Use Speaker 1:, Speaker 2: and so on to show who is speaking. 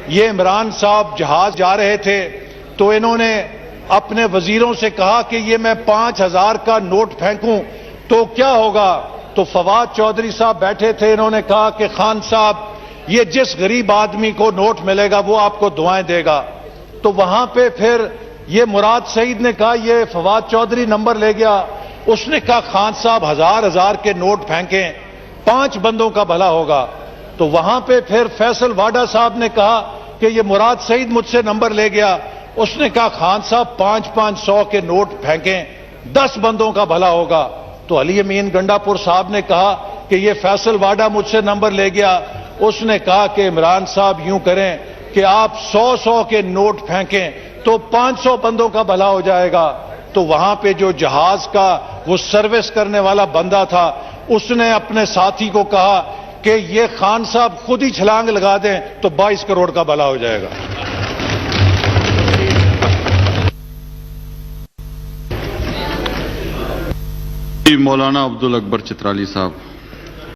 Speaker 1: یہ عمران صاحب جہاز جا رہے تھے تو انہوں نے اپنے وزیروں سے کہا کہ یہ میں 5,000 کا نوٹ پھینکوں تو کیا ہوگا؟ تو فواد چودھری صاحب بیٹھے تھے، انہوں نے کہا کہ خان صاحب یہ جس غریب آدمی کو نوٹ ملے گا وہ آپ کو دعائیں دے گا۔ تو وہاں پہ پھر یہ مراد سعید نے کہا، یہ فواد چودھری نمبر لے گیا، اس نے کہا خان صاحب 1,000 کے نوٹ پھینکیں، 5 بندوں کا بھلا ہوگا۔ تو وہاں پہ پھر فیصل واڈا صاحب نے کہا کہ یہ مراد سعید مجھ سے نمبر لے گیا، اس نے کہا خان صاحب 500 کے نوٹ پھینکیں، 10 بندوں کا بھلا ہوگا۔ تو علی امین گنڈا پور صاحب نے کہا کہ یہ فیصل واڈا مجھ سے نمبر لے گیا، اس نے کہا کہ عمران صاحب یوں کریں کہ آپ 100 کے نوٹ پھینکیں تو 500 بندوں کا بھلا ہو جائے گا۔ تو وہاں پہ جو جہاز کا وہ سروس کرنے والا بندہ تھا اس نے اپنے ساتھی کو کہا کہ یہ خان صاحب خود ہی چھلانگ لگا دیں تو 22 کروڑ کا بھلا ہو جائے گا۔
Speaker 2: مولانا عبد الاکبر چترالی صاحب۔